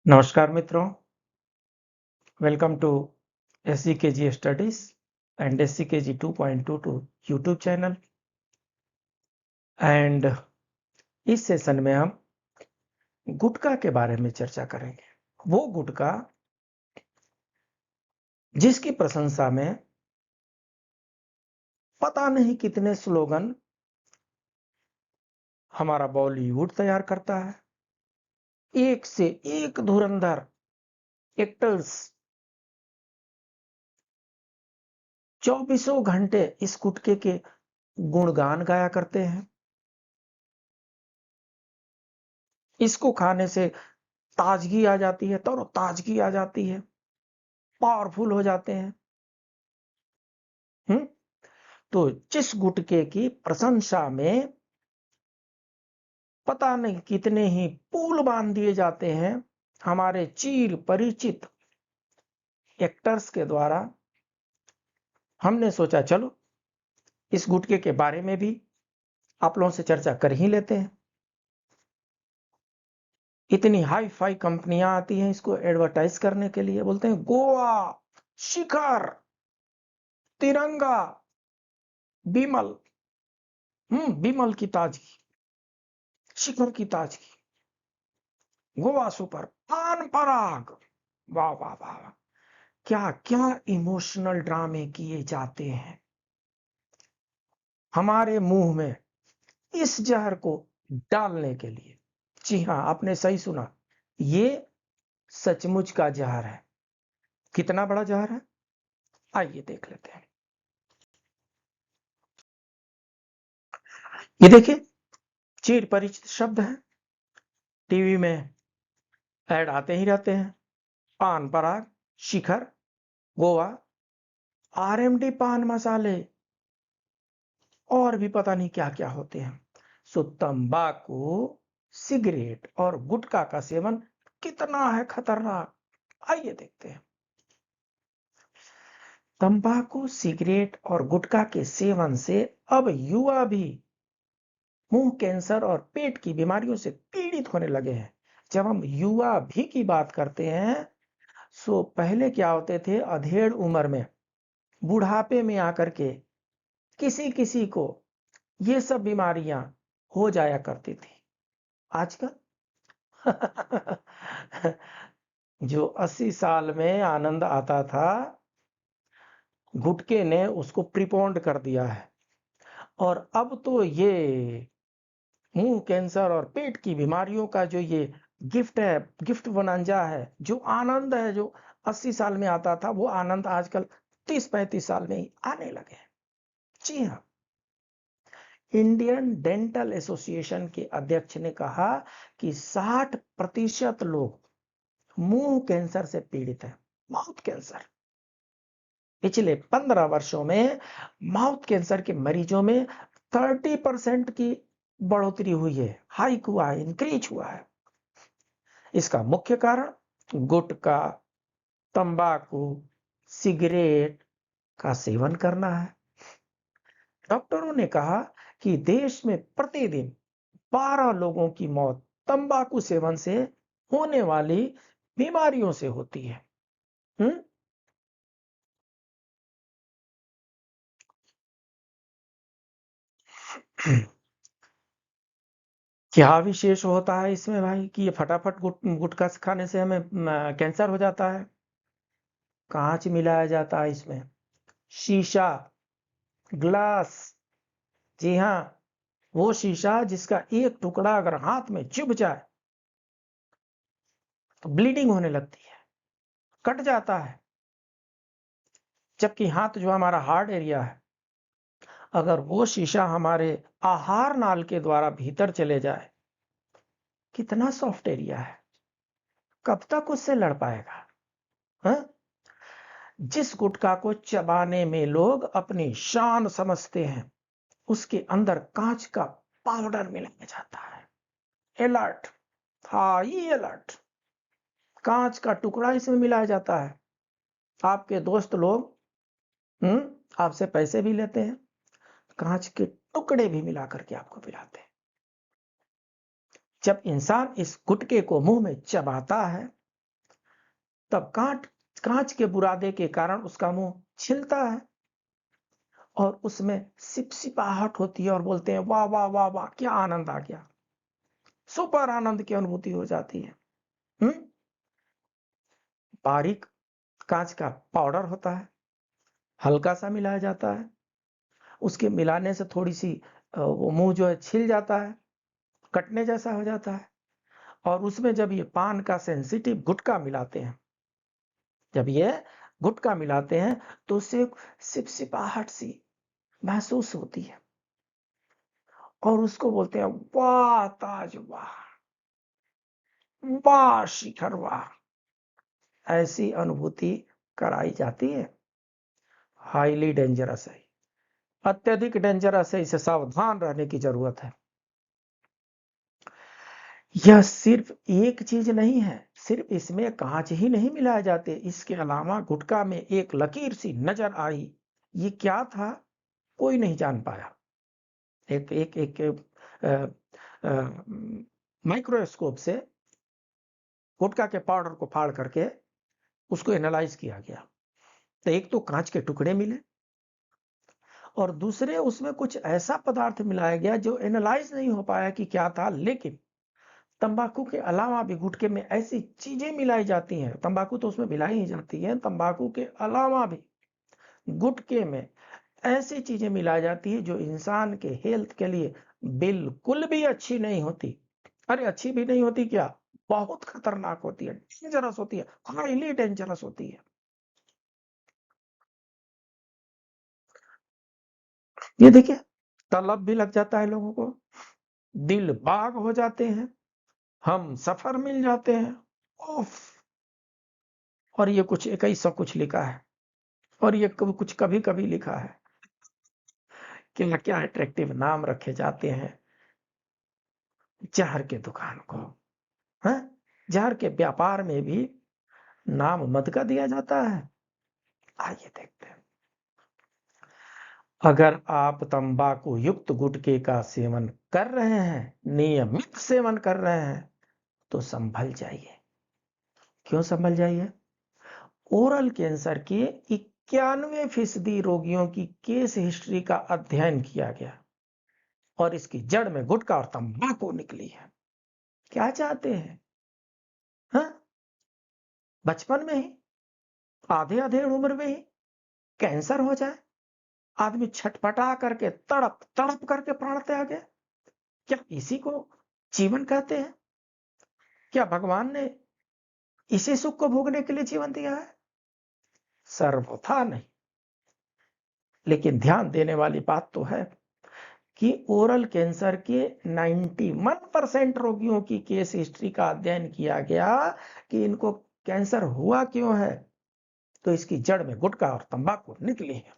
नमस्कार मित्रों, welcome to SCKG studies and SCKG 2.22 YouTube channel. And इस सेशन में हम गुटखा के बारे में चर्चा करेंगे। वो गुटखा जिसकी प्रशंसा में पता नहीं कितने स्लोगन हमारा बॉलीवुड तैयार करता है। एक से एक धुरंधर एक्टर्स 24 घंटे इस गुटखे के गुणगान गाया करते हैं। इसको खाने से ताजगी आ जाती है, ताजगी आ जाती है, पावरफुल हो जाते हैं। तो जिस गुटखे की प्रशंसा में पता नहीं कितने ही पुल बांध दिए जाते हैं हमारे चिर परिचित एक्टर्स के द्वारा, हमने सोचा चलो इस गुटखे के बारे में भी आप लोगों से चर्चा कर ही लेते हैं। इतनी हाई फाई कंपनियां आती हैं इसको एडवर्टाइज करने के लिए, बोलते हैं गोवा शिखर तिरंगा बिमल, बिमल की ताजगी, शिखर की ताजगी, गोवा सुपर, पान पराग। वाह वाह वाह वाह, क्या क्या इमोशनल ड्रामे किए जाते हैं हमारे मुंह में इस जहर को डालने के लिए। जी हां, आपने सही सुना, ये सचमुच का जहर है। कितना बड़ा जहर है, आइए देख लेते हैं। ये देखिए, चिर परिचित शब्द है, टीवी में ऐड आते ही रहते हैं। पान पराग, शिखर, गोवा, RMD पान मसाले और भी पता नहीं क्या क्या होते हैं। सो तंबाकू, सिगरेट और गुटखा का सेवन कितना है खतरनाक, आइए देखते हैं। तंबाकू, सिगरेट और गुटखा के सेवन से अब युवा भी मुंह कैंसर और पेट की बीमारियों से पीड़ित होने लगे हैं। जब हम युवा भी की बात करते हैं, सो पहले क्या होते थे, अधेड़ उम्र में, बुढ़ापे में आकर के किसी किसी को ये सब बीमारियां हो जाया करती थी। आजकल जो 80 साल में आनंद आता था, गुटके ने उसको प्रीपोन्ड कर दिया है। और अब तो ये मुंह कैंसर और पेट की बीमारियों का जो ये गिफ्ट है, गिफ्ट बोनांजा है, जो आनंद है, जो 80 साल में आता था, वो आनंद आजकल 30-35 साल में ही आने लगे हैं। जी हाँ, इंडियन डेंटल एसोसिएशन के अध्यक्ष ने कहा कि 60% लोग मुंह कैंसर से पीड़ित हैं। माउथ कैंसर, पिछले 15 वर्षों में माउथ कैंसर के मरीजों में 30% की बढ़ोतरी हुई है, हाइक हुआ है, इंक्रीज हुआ है। इसका मुख्य कारण गुटखा, तंबाकू, सिगरेट का सेवन करना है। डॉक्टरों ने कहा कि देश में प्रतिदिन 12 लोगों की मौत तंबाकू सेवन से होने वाली बीमारियों से होती है। क्या विशेष होता है इसमें भाई कि ये फटाफट गुटखा खाने से हमें कैंसर हो जाता है? कांच मिलाया जाता है इसमें, शीशा, ग्लास। जी हाँ, वो शीशा जिसका एक टुकड़ा अगर हाथ में चुभ जाए तो ब्लीडिंग होने लगती है, कट जाता है। जबकि हाथ जो हमारा हार्ड एरिया है, अगर वो शीशा हमारे आहार नाल के द्वारा भीतर चले जाए, कितना सॉफ्ट एरिया है, कब तक उससे लड़ पाएगा? हा? जिस गुटखा को चबाने में लोग अपनी शान समझते हैं, उसके अंदर कांच का पाउडर मिलाया जाता है। अलर्ट, हाई अलर्ट, कांच का टुकड़ा इसमें मिलाया जाता है। आपके दोस्त लोग आपसे पैसे भी लेते हैं, कांच के टुकड़े भी मिला करके आपको पिलाते हैं। जब इंसान इस गुटखे को मुंह में चबाता है तब कांच के बुरादे के कारण उसका मुंह छिलता है और उसमें सिपसिपाहट होती है और बोलते हैं वाह वाह वाह वाह, क्या आनंद आ गया, सुपर आनंद की अनुभूति हो जाती है। बारीक कांच का पाउडर होता है, हल्का सा मिलाया जाता है, उसके मिलाने से थोड़ी सी वो मुंह जो है छिल जाता है, कटने जैसा हो जाता है। और उसमें जब ये पान का सेंसिटिव गुटखा मिलाते हैं, जब ये गुटखा मिलाते हैं तो उससे सिपसिपाहट सी महसूस होती है और उसको बोलते हैं वाह ताज वाह, वाह शिखर वाह, ऐसी अनुभूति कराई जाती है। हाईली डेंजरस है, अत्यधिक डेंजरस है, इसे सावधान रहने की जरूरत है। यह सिर्फ एक चीज नहीं है, सिर्फ इसमें कांच ही नहीं मिलाए जाते, इसके अलावा गुटखा में एक लकीर सी नजर आई। ये क्या था कोई नहीं जान पाया। एक एक एक माइक्रोस्कोप से गुटखा के पाउडर को फाड़ करके उसको एनालाइज किया गया, तो एक तो कांच के टुकड़े मिले और दूसरे उसमें कुछ ऐसा पदार्थ मिलाया गया जो एनालाइज नहीं हो पाया कि क्या था। लेकिन तंबाकू के अलावा भी गुटखे में ऐसी चीजें मिलाई जाती हैं, तंबाकू तो उसमें मिलाई ही जाती है, तंबाकू के अलावा भी गुटखे में ऐसी चीजें मिलाई जाती है जो इंसान के हेल्थ के लिए बिल्कुल भी अच्छी नहीं होती। अरे अच्छी भी नहीं होती क्या, बहुत खतरनाक होती है, डेंजरस होती है, हाईली डेंजरस होती है। ये देखिए, तलब भी लग जाता है लोगों को, दिल बाग हो जाते हैं, हम सफर मिल जाते हैं। ओफ। और ये कुछ 2100 कुछ लिखा है और ये कुछ कभी कभी लिखा है, क्या क्या अट्रैक्टिव नाम रखे जाते हैं जहर के दुकान को। है, जहर के व्यापार में भी नाम मद का दिया जाता है। आइए देखते हैं, अगर आप तंबाकू युक्त गुटखे का सेवन कर रहे हैं, नियमित सेवन कर रहे हैं, तो संभल जाइए। क्यों संभल जाइए? ओरल कैंसर के 91% रोगियों की केस हिस्ट्री का अध्ययन किया गया और इसकी जड़ में गुटखा और तंबाकू निकली है। क्या चाहते हैं? हाँ, बचपन में ही, आधे आधे उम्र में ही कैंसर हो जाए, आदमी छटपटा करके तड़प तड़प करके प्राण त्याग गए? क्या इसी को जीवन कहते हैं? क्या भगवान ने इसी सुख को भोगने के लिए जीवन दिया है? सर्वथा नहीं। लेकिन ध्यान देने वाली बात तो है कि ओरल कैंसर के 91% रोगियों की केस हिस्ट्री का अध्ययन किया गया कि इनको कैंसर हुआ क्यों है, तो इसकी जड़ में गुटखा और तंबाकू निकली है।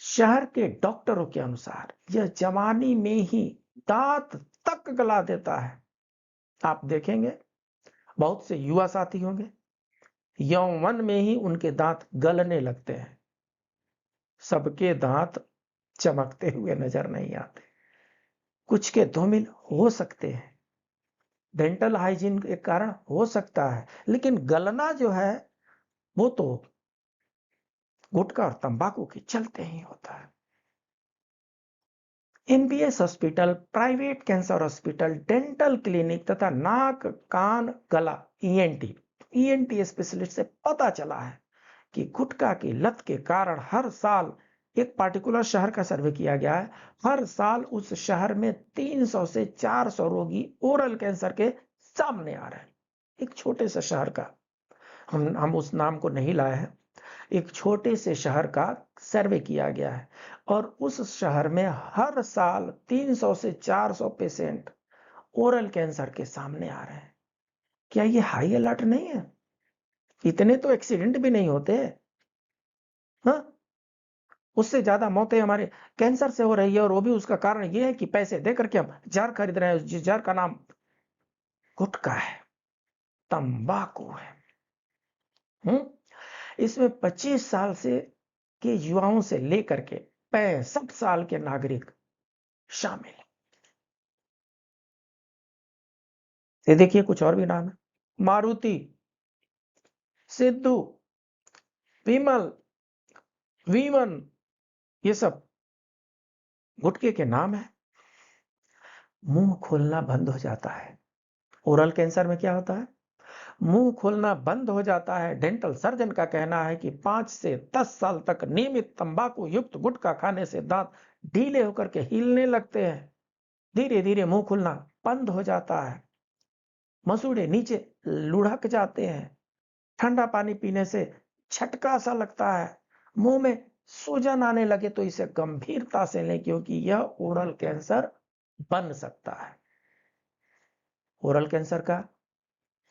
शहर के डॉक्टरों के अनुसार यह जवानी में ही दांत तक गला देता है। आप देखेंगे बहुत से युवा साथी होंगे, यौवन में ही उनके दांत गलने लगते हैं। सबके दांत चमकते हुए नजर नहीं आते, कुछ के धूमिल हो सकते हैं, डेंटल हाइजीन के कारण हो सकता है, लेकिन गलना जो है वो तो गुटखा और तंबाकू के चलते ही होता है। MBS hospital, private cancer hospital, dental clinic तथा नाक कान गला ईएनटी स्पेशलिस्ट से पता चला है कि गुटखा की लत के कारण हर साल, एक पार्टिकुलर शहर का सर्वे किया गया है, हर साल उस शहर में 300 से 400 रोगी ओरल कैंसर के सामने आ रहे हैं। एक छोटे से शहर का, हम उस नाम को नहीं लाए हैं, एक छोटे से शहर का सर्वे किया गया है और उस शहर में हर साल 300 से 400 पेशेंट ओरल कैंसर के सामने आ रहे हैं। क्या ये हाई अलर्ट नहीं है? इतने तो एक्सीडेंट भी नहीं होते। हाँ, उससे ज्यादा मौतें हमारे कैंसर से हो रही है और वो भी उसका कारण ये है कि पैसे देकर के हम जहर खरीद रहे हैं, जिस जहर का नाम गुटखा है, तंबाकू है। इसमें 25 साल से के युवाओं से लेकर के 65 साल के नागरिक शामिल है। ये देखिए कुछ और भी नाम है, मारुति, सिद्धू, विमल, वीमन, ये सब गुटके के नाम है। मुंह खोलना बंद हो जाता है। ओरल कैंसर में क्या होता है? मुंह खोलना बंद हो जाता है। डेंटल सर्जन का कहना है कि 5 से 10 साल तक नियमित तंबाकू युक्त गुटखा खाने से दांत ढीले होकर के हिलने लगते हैं। धीरे धीरे मुंह खुलना बंद हो जाता है। मसूड़े नीचे लुढ़क जाते हैं। ठंडा पानी पीने से झटका सा लगता है। मुंह में सूजन आने लगे तो इसे गंभीरता से लें, क्योंकि यह ओरल कैंसर बन सकता है। ओरल कैंसर का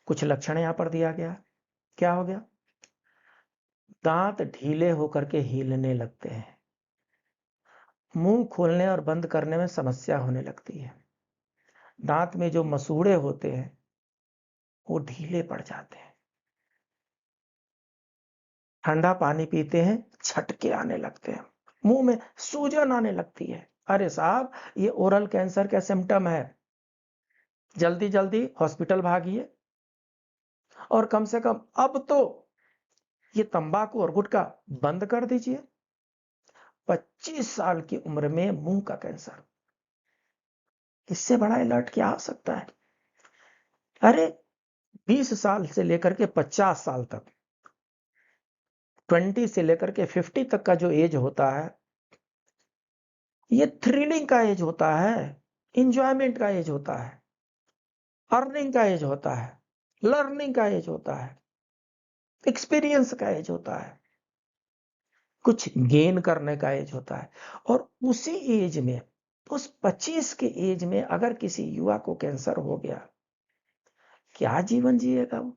कुछ लक्षण यहां पर दिया गया। क्या हो गया? दांत ढीले होकर के हिलने लगते हैं। मुंह खोलने और बंद करने में समस्या होने लगती है। दांत में जो मसूड़े होते हैं वो ढीले पड़ जाते हैं। ठंडा पानी पीते हैं, झटके आने लगते हैं। मुंह में सूजन आने लगती है। अरे साहब, ये ओरल कैंसर का सिम्टम है। जल्दी जल्दी हॉस्पिटल भागिए और कम से कम अब तो ये तंबाकू और गुटखा बंद कर दीजिए। 25 साल की उम्र में मुंह का कैंसर, इससे बड़ा अलर्ट क्या हो सकता है? अरे 20 साल से लेकर के 50 साल तक, 20 से लेकर के 50 तक का जो एज होता है, ये थ्रिलिंग का एज होता है, इंजॉयमेंट का एज होता है, अर्निंग का एज होता है, लर्निंग का एज होता है, एक्सपीरियंस का एज होता है, कुछ गेन करने का एज होता है। और उसी एज में, उस 25 के एज में अगर किसी युवा को कैंसर हो गया, क्या जीवन जिएगा वो?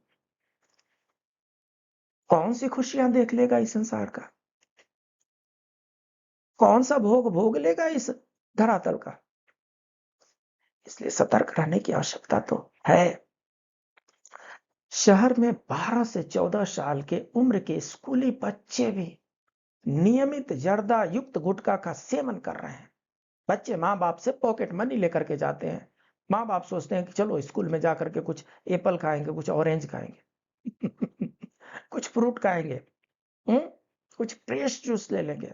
कौन सी खुशियां देख लेगा इस संसार का? कौन सा भोग भोग लेगा इस धरातल का? इसलिए सतर्क रहने की आवश्यकता तो है। शहर में 12 से 14 साल के उम्र के स्कूली बच्चे भी नियमित जर्दा युक्त गुटखा का सेवन कर रहे हैं। बच्चे माँ बाप से पॉकेट मनी लेकर के जाते हैं। माँ बाप सोचते हैं कि चलो स्कूल में जाकर के कुछ एप्पल खाएंगे, कुछ ऑरेंज खाएंगे कुछ फ्रूट खाएंगे, कुछ फ्रेश जूस ले लेंगे।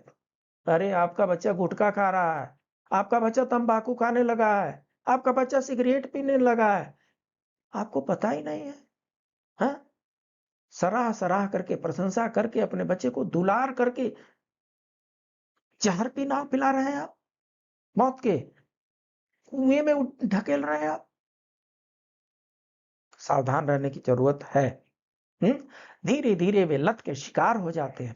अरे आपका बच्चा गुटखा खा रहा है, आपका बच्चा तंबाकू खाने लगा है, आपका बच्चा सिगरेट पीने लगा है, आपको पता ही नहीं है। हाँ, सराह सराह करके, प्रशंसा करके, अपने बच्चे को दुलार करके जहर पीना पिला रहे हैं आप, मौत के कुएं में ढकेल रहे हैं आप। सावधान रहने की जरूरत है। धीरे धीरे वे लत के शिकार हो जाते हैं।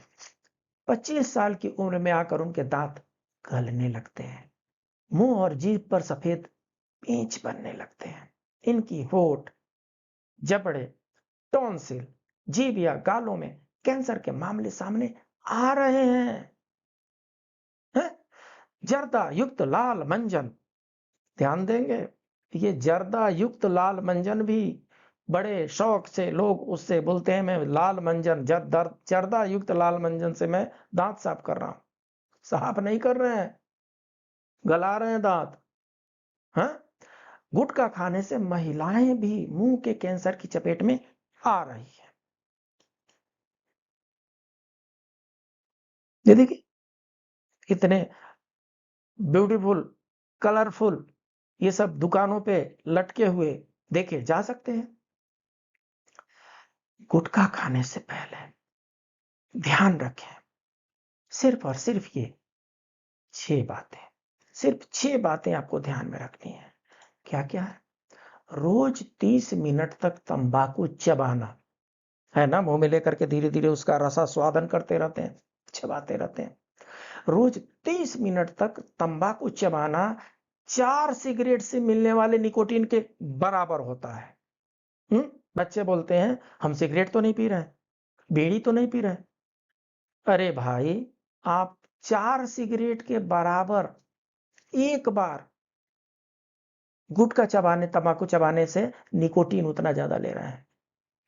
25 साल की उम्र में आकर उनके दांत गलने लगते हैं। मुंह और जीभ पर सफेद पेंच बनने लगते हैं। इनकी होठ, जबड़े, टॉन्सिल, जीभ या गालों में कैंसर के मामले सामने आ रहे हैं। जर्दा युक्त लाल मंजन, ध्यान देंगे, ये जर्दा युक्त लाल मंजन भी बड़े शौक से लोग उससे बोलते हैं, मैं लाल मंजन, जर्दा युक्त लाल मंजन से मैं दांत साफ कर रहा हूं। साफ नहीं कर रहे हैं, गला रहे हैं दांत। हाँ, गुटखा खाने से महिलाएं भी मुंह के कैंसर की चपेट में आ रही है। ये देखिए, इतने ब्यूटीफुल, कलरफुल ये सब दुकानों पे लटके हुए देखे जा सकते हैं। गुटखा खाने से पहले ध्यान रखें, सिर्फ और सिर्फ ये 6 बातें, सिर्फ 6 बातें आपको ध्यान में रखनी है। क्या क्या है? रोज 30 मिनट तक तंबाकू चबाना है ना, मुंह में लेकर के धीरे धीरे उसका रसा स्वादन करते रहते हैं, चबाते रहते हैं। रोज 30 मिनट तक तंबाकू चबाना 4 सिगरेट से मिलने वाले निकोटीन के बराबर होता है। बच्चे बोलते हैं हम सिगरेट तो नहीं पी रहे, बीड़ी तो नहीं पी रहे। अरे भाई, आप 4 सिगरेट के बराबर एक बार गुटखा चबाने, तंबाकू चबाने से निकोटीन उतना ज्यादा ले रहे हैं।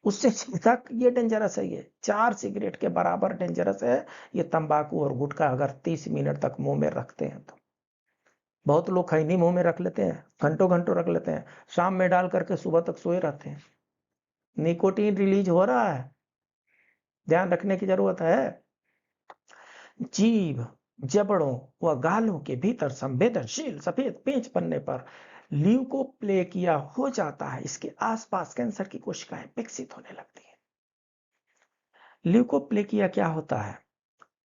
उससे ज्यादा ये डेंजरस है, ये 4 सिगरेट के बराबर डेंजरस है ये तंबाकू और गुटखा अगर 30 मिनट तक मुंह में रखते हैं तो। बहुत लोग खैनी मुंह में रख लेते हैं, घंटों घंटों रख लेते हैं, शाम में डाल करके सुबह तक सोए रहते हैं। निकोटीन रिलीज हो रहा है, ध्यान रखने की जरूरत है। जीभ, जबड़ों व गालों के भीतर संवेदनशील सफेद पेच बनने पर ल्यूकोप्लेकिया हो जाता है। इसके आसपास कैंसर की कोशिकाएं विकसित होने लगती है। ल्यूकोप्लेकिया क्या होता है?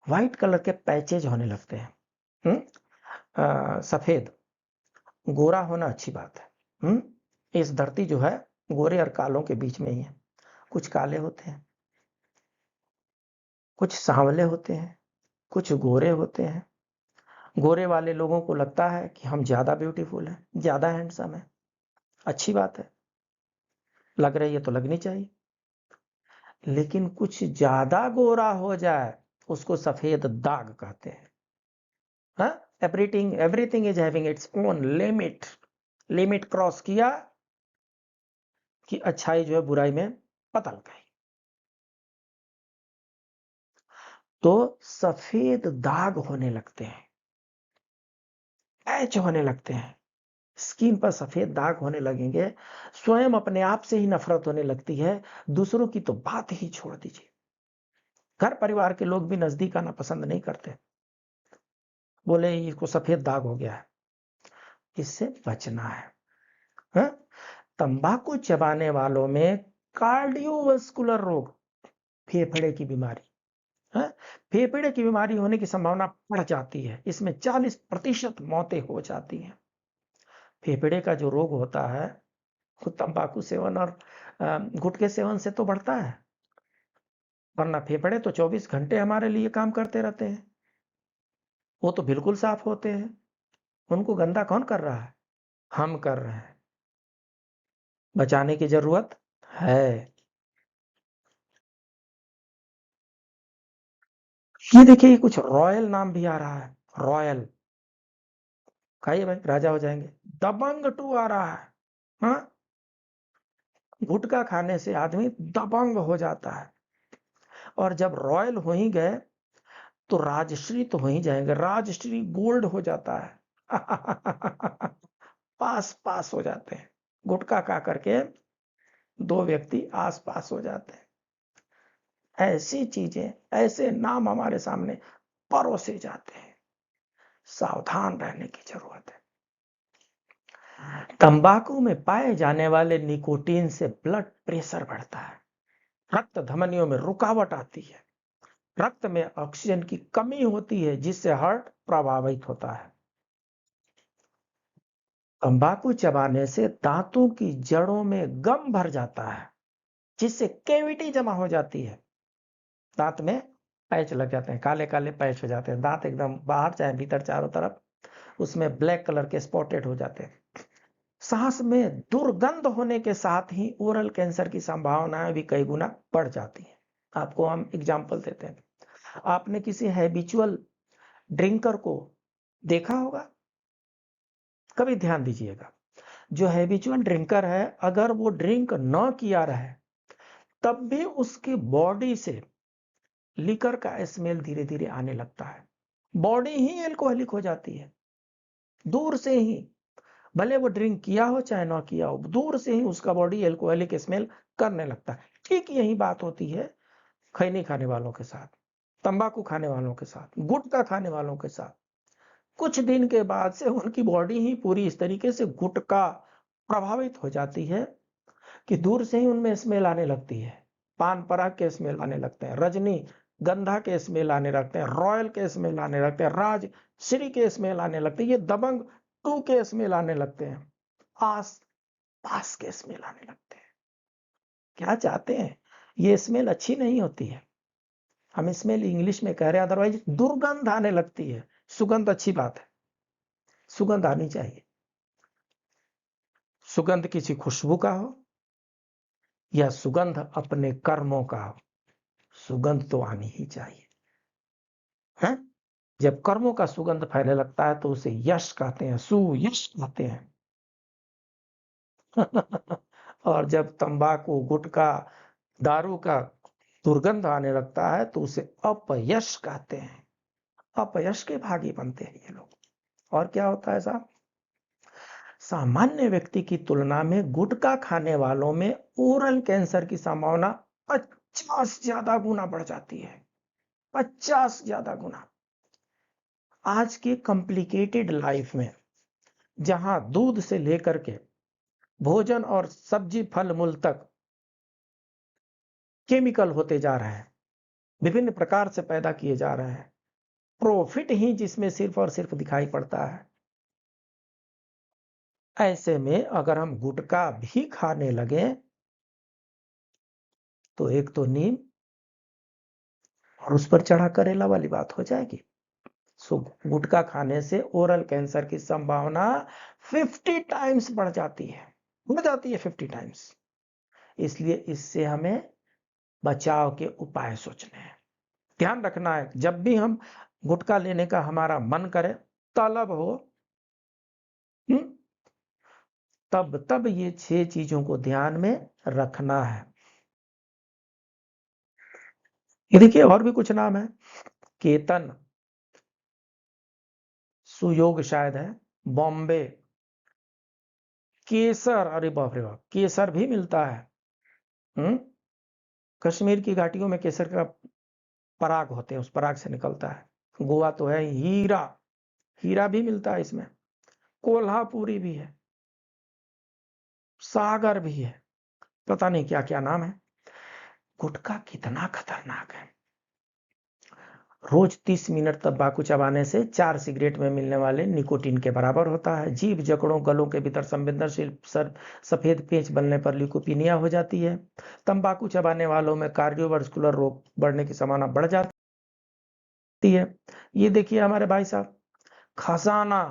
व्हाइट कलर के पैचेज होने लगते हैं। सफेद, गोरा होना अच्छी बात है। इस धरती जो है गोरे और कालों के बीच में ही है। कुछ काले होते हैं, कुछ सांवले होते हैं, कुछ गोरे होते हैं। गोरे वाले लोगों को लगता है कि हम ज्यादा ब्यूटीफुल हैं, ज्यादा हैंडसम है। अच्छी बात है, लग रही है तो लगनी चाहिए। लेकिन कुछ ज्यादा गोरा हो जाए उसको सफेद दाग कहते हैं। Everything is having its own limit. Limit cross किया कि अच्छाई जो है बुराई में पतल गई। तो सफेद दाग होने लगते हैं, पैच होने लगते हैं। स्किन पर सफेद दाग होने लगेंगे, स्वयं अपने आप से ही नफरत होने लगती है। दूसरों की तो बात ही छोड़ दीजिए, घर परिवार के लोग भी नजदीक आना पसंद नहीं करते। बोले इसको सफेद दाग हो गया है। इससे बचना है। तंबाकू चबाने वालों में कार्डियोवास्कुलर रोग, फेफड़े की बीमारी, फेफड़े की बीमारी होने की संभावना बढ़ जाती है। इसमें 40% मौतें हो जाती हैं। फेफड़े का जो रोग होता है वो तंबाकू सेवन और गुटखे सेवन से तो बढ़ता है, वरना फेफड़े तो 24 घंटे हमारे लिए काम करते रहते हैं। वो तो बिल्कुल साफ होते हैं। उनको गंदा कौन कर रहा है? हम कर रहे हैं। बचाने की जरूरत है। ये देखिए कुछ रॉयल नाम भी आ रहा है। रॉयल, खाइए भाई, राजा हो जाएंगे। दबंग 2 आ रहा है। हाँ, गुटखा खाने से आदमी दबंग हो जाता है। और जब रॉयल हो ही गए तो राजश्री तो हो ही जाएंगे। राजश्री गोल्ड हो जाता है। पास पास हो जाते हैं। गुटखा खा करके 2 व्यक्ति आस पास हो जाते हैं। ऐसी चीजें, ऐसे नाम हमारे सामने परोसे जाते हैं। सावधान रहने की जरूरत है। तंबाकू में पाए जाने वाले निकोटीन से ब्लड प्रेशर बढ़ता है, रक्त धमनियों में रुकावट आती है, रक्त में ऑक्सीजन की कमी होती है जिससे हार्ट प्रभावित होता है। तंबाकू चबाने से दांतों की जड़ों में गम भर जाता है जिससे कैविटी जमा हो जाती है। दांत में पैच लग जाते हैं, काले काले पैच हो जाते हैं। दांत एकदम बाहर चाहे भीतर चारों तरफ उसमें ब्लैक कलर के स्पॉटेड हो जाते हैं। सांस में दुर्गंध होने के साथ ही ओरल कैंसर की संभावनाएं भी कई गुना बढ़ जाती हैं। आपको हम एग्जाम्पल देते हैं। आपने किसी हैबिचुअल ड्रिंकर को देखा होगा, कभी ध्यान दीजिएगा। जो हैबिचुअल ड्रिंकर है, अगर वो ड्रिंक न किया रहे तब भी उसकी बॉडी से लिकर का स्मेल धीरे धीरे आने लगता है। बॉडी ही एल्कोहलिक हो जाती है। दूर से ही, भले वो ड्रिंक किया हो चाहे ना किया हो, दूर से ही उसका बॉडी एल्कोहलिक स्मेल करने लगता है। ठीक यही बात होती है खैनी खाने वालों के साथ, तंबाकू खाने वालों के साथ, गुटखा खाने वालों के साथ। कुछ दिन के बाद से उनकी बॉडी ही पूरी इस तरीके से गुटखा प्रभावित हो जाती है कि दूर से ही उनमें स्मेल आने लगती है। पान पराग के स्मेल आने लगते हैं, रजनी गंधा के स्मेल आने लगते हैं, रॉयल के स्मेल आने लगते हैं, राज श्री के स्मेल आने लगते हैं, ये दबंग 2 के स्मेल आने लगते हैं, आस पास के स्मेल आने लगते हैं। क्या चाहते हैं? ये स्मेल अच्छी नहीं होती है। हम स्मेल इंग्लिश में कह रहे हैं, अदरवाइज दुर्गंध आने लगती है। सुगंध अच्छी बात है, सुगंध आनी चाहिए। सुगंध किसी खुशबू का हो या सुगंध अपने कर्मों का हो, सुगंध तो आनी ही चाहिए है। जब कर्मों का सुगंध फैलने लगता है तो उसे यश कहते हैं, सुयश कहते हैं। और जब तंबाकू, गुटखा, दारू का दुर्गंध आने लगता है तो उसे अपयश कहते हैं। अपयश के भागी बनते हैं ये लोग। और क्या होता है साहब? सामान्य व्यक्ति की तुलना में गुटखा खाने वालों में ओरल कैंसर की संभावना 50 ज्यादा गुना बढ़ जाती है, 50 ज्यादा गुना। आज के कॉम्प्लिकेटेड लाइफ में जहां दूध से लेकर के भोजन और सब्जी फल मूल तक केमिकल होते जा रहे हैं, विभिन्न प्रकार से पैदा किए जा रहे हैं, प्रॉफिट ही जिसमें सिर्फ और सिर्फ दिखाई पड़ता है, ऐसे में अगर हम गुटखा भी खाने लगे तो एक तो नीम और उस पर चढ़ा करेला वाली बात हो जाएगी। सो गुटखा खाने से ओरल कैंसर की संभावना 50 टाइम्स बढ़ जाती है, 50 टाइम्स। इसलिए इससे हमें बचाव के उपाय सोचने हैं, ध्यान रखना है। जब भी हम गुटखा लेने का हमारा मन करे, तलब हो, तब ये 6 चीजों को ध्यान में रखना है। ये देखिए और भी कुछ नाम है, केतन, सुयोग शायद है, बॉम्बे, केसर, अरे बाप रे बाप, केसर भी मिलता है। कश्मीर की घाटियों में केसर का पराग होते हैं, उस पराग से निकलता है। गोवा तो है, हीरा, हीरा भी मिलता है इसमें, कोल्हापुरी भी है, सागर भी है, पता नहीं क्या क्या नाम है। गुटखा कितना खतरनाक है। रोज 30 मिनट तंबाकू चबाने से 4 सिगरेट में मिलने वाले निकोटीन के बराबर होता है। जीभ जकड़ों, गलों के भीतर संवेदनशील सफेद पेच बनने पर ल्यूकोपीनिया हो जाती है। तंबाकू चबाने वालों में कार्डियोवास्कुलर रोग बढ़ने की संभावना बढ़ जाती है। ये देखिए हमारे भाई साहब, खजाना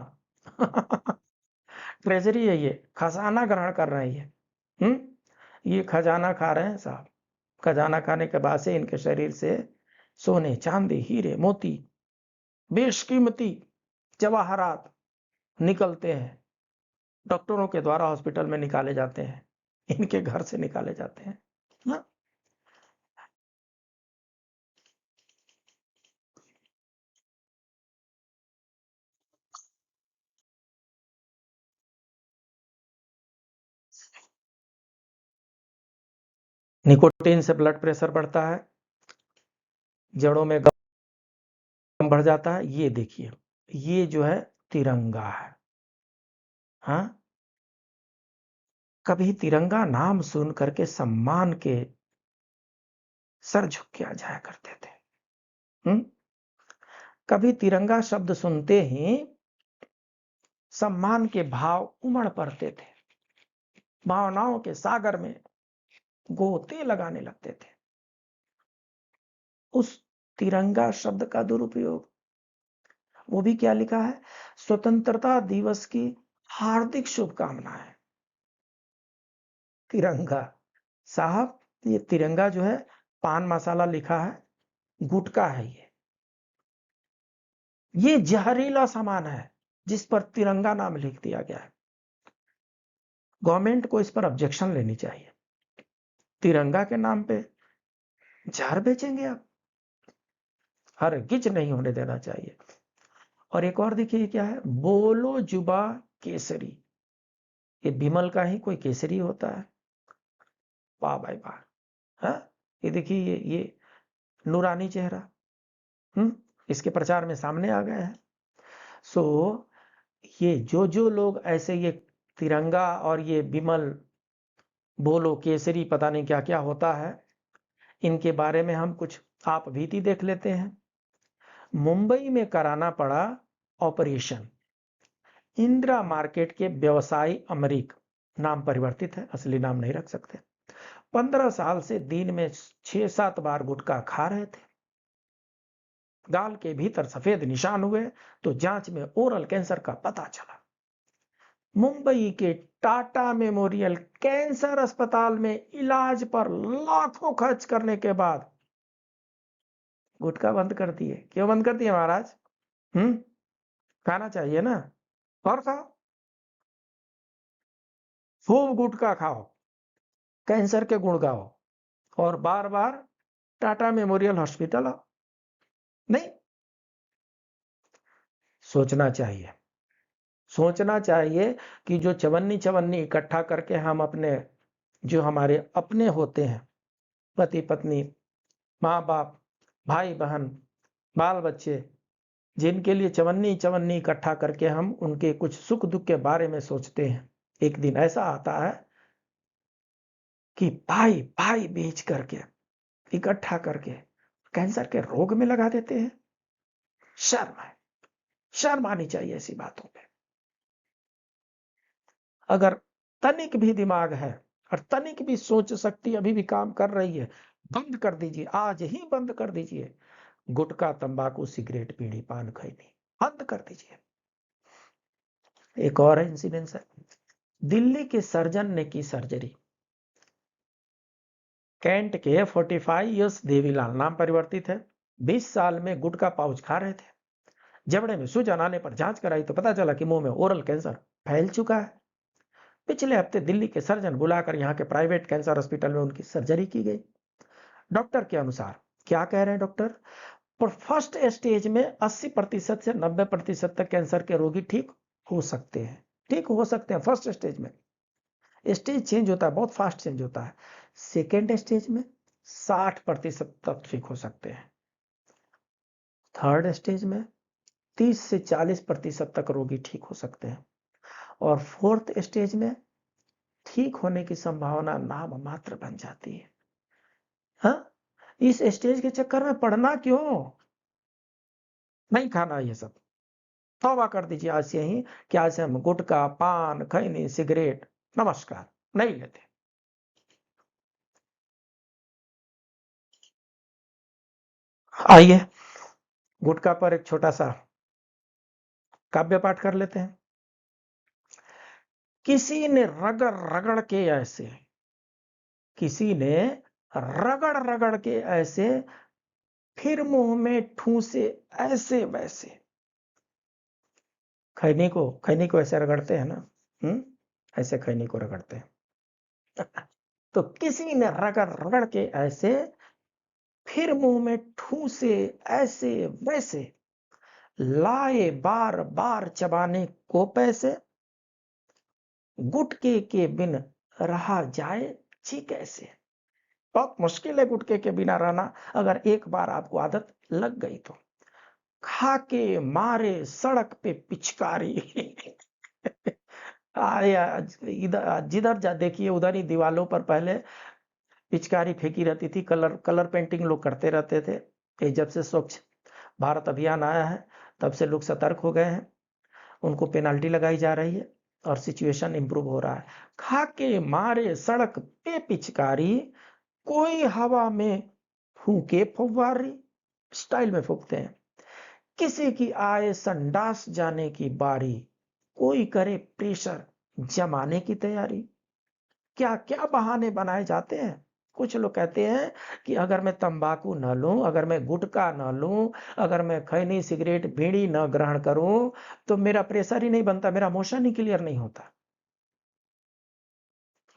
ट्रेजरी है, ये खजाना ग्रहण कर रहे हैं। ये खजाना खा रहे हैं साहब। खजाना खाने के बाद से इनके शरीर से सोने, चांदी, हीरे, मोती, बेशकीमती जवाहरात निकलते हैं, डॉक्टरों के द्वारा हॉस्पिटल में निकाले जाते हैं, इनके घर से निकाले जाते हैं। हाँ? निकोटीन से ब्लड प्रेशर बढ़ता है, जड़ों में गम बढ़ जाता है। ये देखिए, ये जो है तिरंगा है। हाँ, कभी तिरंगा नाम सुन करके सम्मान के सर झुक के आ जाया करते थे। कभी तिरंगा शब्द सुनते ही सम्मान के भाव उमड़ पड़ते थे, भावनाओं के सागर में गोते लगाने लगते थे। उस तिरंगा शब्द का दुरुपयोग, वो भी क्या लिखा है, स्वतंत्रता दिवस की हार्दिक शुभकामनाएं। तिरंगा साहब, ये तिरंगा जो है पान मसाला लिखा है, गुटखा है ये जहरीला सामान है जिस पर तिरंगा नाम लिख दिया गया है। गवर्नमेंट को इस पर ऑब्जेक्शन लेनी चाहिए। तिरंगा के नाम पे जहर बेचेंगे आप, हरगिज नहीं होने देना चाहिए। और एक और देखिए क्या है, बोलो जुबा केसरी, ये विमल का ही कोई केसरी होता है। वाह भाई वाह। हाँ, ये देखिए ये नूरानी चेहरा, इसके प्रचार में सामने आ गए हैं। सो ये जो लोग ऐसे ये तिरंगा और ये विमल, बोलो केसरी, पता नहीं क्या क्या होता है, इनके बारे में हम कुछ आप बीती देख लेते हैं। मुंबई में कराना पड़ा ऑपरेशन। इंदिरा मार्केट के व्यवसायी अमरीक, नाम परिवर्तित है, असली नाम नहीं रख सकते, 15 साल से दिन में 6-7 बार गुटखा खा रहे थे। गाल के भीतर सफेद निशान हुए तो जांच में ओरल कैंसर का पता चला। मुंबई के टाटा मेमोरियल कैंसर अस्पताल में इलाज पर लाखों खर्च करने के बाद गुटखा बंद कर दिए। क्यों बंद कर दिए महाराज? खाना चाहिए ना, और खाओ, खूब गुटखा खाओ, कैंसर के गुण गाओ, और बार बार टाटा मेमोरियल हॉस्पिटल आओ। नहीं, सोचना चाहिए, सोचना चाहिए कि जो चवन्नी चवन्नी इकट्ठा करके हम अपने, जो हमारे अपने होते हैं, पति पत्नी, माँ बाप, भाई बहन, बाल बच्चे, जिनके लिए चवन्नी चवन्नी इकट्ठा करके हम उनके कुछ सुख दुख के बारे में सोचते हैं। एक दिन ऐसा आता है कि भाई भाई बेच करके इकट्ठा करके कैंसर के रोग में लगा देते हैं। शर्म है, शर्म आनी चाहिए ऐसी बातों पे। अगर तनिक भी दिमाग है और तनिक भी सोच शक्ति अभी भी काम कर रही है, बंद कर दीजिए, आज ही बंद कर दीजिए। गुटखा, तंबाकू, सिगरेट, बीड़ी, पान, खैनी बंद कर दीजिए। एक और इंसिडेंस है, दिल्ली के सर्जन ने की सर्जरी। कैंट के 45 इयर्स देवीलाल, नाम परिवर्तित है, 20 साल में गुटखा पाउच खा रहे थे। जबड़े में सूजन आने पर जांच कराई तो पता चला कि मुंह में ओरल कैंसर फैल चुका है। पिछले हफ्ते दिल्ली के सर्जन बुलाकर यहां के प्राइवेट कैंसर हॉस्पिटल में उनकी सर्जरी की गई। डॉक्टर के अनुसार क्या कह रहे हैं डॉक्टर? पर फर्स्ट स्टेज में 80% से 90% तक कैंसर के रोगी ठीक हो सकते हैं, ठीक हो सकते हैं। फर्स्ट स्टेज में स्टेज चेंज होता है, बहुत फास्ट चेंज होता है। सेकेंड स्टेज में 60% तक ठीक हो सकते हैं। थर्ड स्टेज में 30 से 40% तक रोगी ठीक हो सकते हैं। और फोर्थ स्टेज में ठीक होने की संभावना नाम मात्र बन जाती है। हाँ, इस स्टेज के चक्कर में पढ़ना क्यों? नहीं खाना ये सब, तौबा कर दीजिए आज से ही कि आज से हम गुटखा, पान, खैनी, सिगरेट नमस्कार नहीं लेते। आइए गुटखा पर एक छोटा सा काव्य पाठ कर लेते हैं। किसी ने रगड़ रगड़ के ऐसे, किसी ने रगड़ रगड़ के ऐसे, फिर मुंह में ठूसे ऐसे वैसे। खैनी को ऐसे रगड़ते हैं ना, ऐसे खैनी को रगड़ते हैं। तो किसी ने रगड़ रगड़ के ऐसे, फिर मुंह में ठूसे ऐसे वैसे, लाए बार बार चबाने को पैसे, गुटके के बिन रहा जाए जी कैसे। बहुत मुश्किल है गुटके के बिना रहना, अगर एक बार आपको आदत लग गई तो। खाके मारे सड़क पे पिचकारी। इधर जिधर जा देखिए उधर ही दीवालों पर पहले पिचकारी फेंकी रहती थी। कलर पेंटिंग लोग करते रहते थे। ये जब से स्वच्छ भारत अभियान आया है तब से लोग सतर्क हो गए हैं, उनको पेनाल्टी लगाई जा रही है और सिचुएशन इंप्रूव हो रहा है। खाके मारे सड़क पे पिचकारी, कोई हवा में फूके फव्वारी, स्टाइल में फूकते हैं। किसी की आए संडास जाने की बारी, कोई करे प्रेशर जमाने की तैयारी। क्या क्या बहाने बनाए जाते हैं। कुछ लोग कहते हैं कि अगर मैं तंबाकू न लूं, अगर मैं गुटखा न लूं, अगर मैं खैनी, सिगरेट, बीड़ी न ग्रहण करूं तो मेरा प्रेशर ही नहीं बनता, मेरा मोशन ही क्लियर नहीं होता।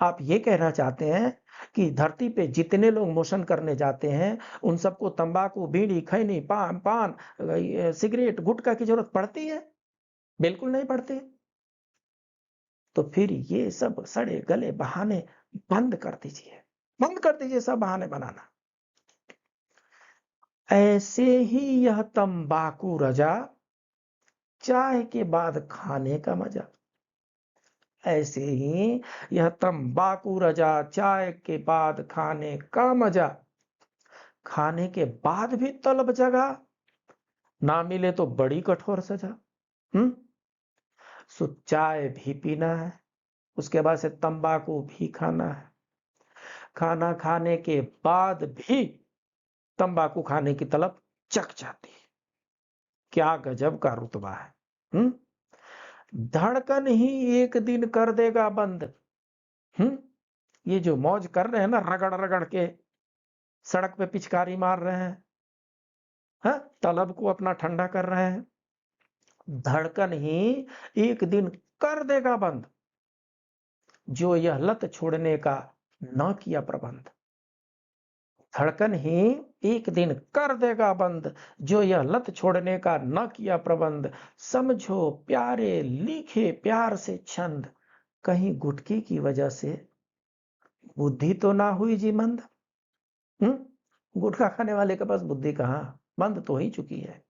आप ये कहना चाहते हैं कि धरती पे जितने लोग मोशन करने जाते हैं उन सबको तंबाकू, बीड़ी, खैनी, पान, सिगरेट, गुटखा की जरूरत पड़ती है? बिल्कुल नहीं पड़ती। तो फिर ये सब सड़े गले बहाने बंद कर दीजिए, बंद कर दीजिए सब बहाने बनाना। ऐसे ही यह तंबाकू रजा, चाय के बाद खाने का मजा। ऐसे ही यह तंबाकू रजा, चाय के बाद खाने का मजा। खाने के बाद भी तलब जगा, ना मिले तो बड़ी कठोर सजा। सो चाय भी पीना है, उसके बाद से तंबाकू भी खाना है। खाना खाने के बाद भी तंबाकू खाने की तलब चक जाती है। क्या गजब का रुतबा है। धड़कन ही एक दिन कर देगा बंद। ये जो मौज कर रहे हैं ना, रगड़ रगड़ के सड़क पे पिचकारी मार रहे हैं, तलब को अपना ठंडा कर रहे हैं, धड़कन ही एक दिन कर देगा बंद, जो यह लत छोड़ने का न किया प्रबंध। धड़कन ही एक दिन कर देगा बंद, जो यह लत छोड़ने का न किया प्रबंध। समझो प्यारे लिखे प्यार से छंद, कहीं गुटके की वजह से बुद्धि तो ना हुई जी मंद। गुटखा खाने वाले के पास बुद्धि कहाँ, बंद तो ही चुकी है।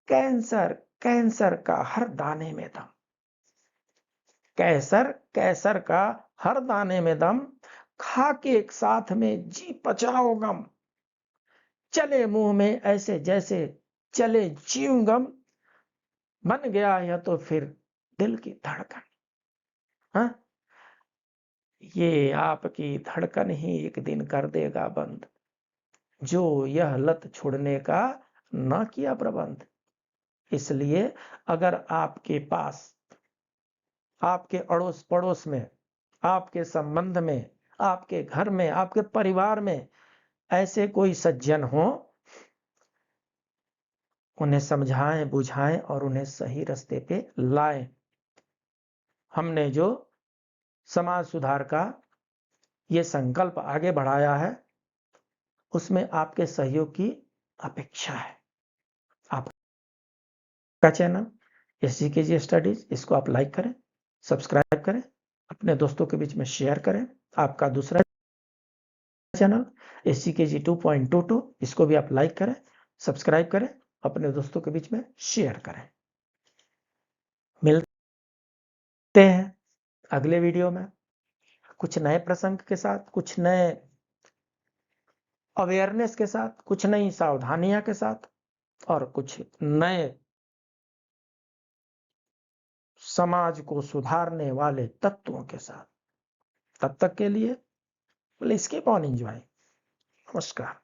कैंसर, कैंसर का हर दाने में दम, कैसर, कैसर का हर दाने में दम, खा के एक साथ में जी पचाओ गम, चले मुंह में ऐसे जैसे चले च्युइंगम, बन गया यह तो फिर दिल की धड़कन। हाँ, ये आपकी धड़कन ही एक दिन कर देगा बंद, जो यह लत छोड़ने का ना किया प्रबंध। इसलिए अगर आपके पास, आपके अड़ोस पड़ोस में, आपके संबंध में, आपके घर में, आपके परिवार में ऐसे कोई सज्जन हो, उन्हें समझाएं, बुझाएं और उन्हें सही रास्ते पे लाएं। हमने जो समाज सुधार का ये संकल्प आगे बढ़ाया है, उसमें आपके सहयोग की अपेक्षा है। आपका चैनल SGKG स्टडीज, इसको आप लाइक करें, सब्सक्राइब करें, अपने दोस्तों के बीच में शेयर करें। आपका दूसरा चैनल SGKG 2.22, इसको भी आप लाइक करें, सब्सक्राइब करें, अपने दोस्तों के बीच में शेयर करें। मिलते हैं अगले वीडियो में कुछ नए प्रसंग के साथ, कुछ नए अवेयरनेस के साथ, कुछ नई सावधानियां के साथ और कुछ नए समाज को सुधारने वाले तत्वों के साथ। तब तक के लिए प्लीज कीप ऑन एंजॉयिंग। नमस्कार।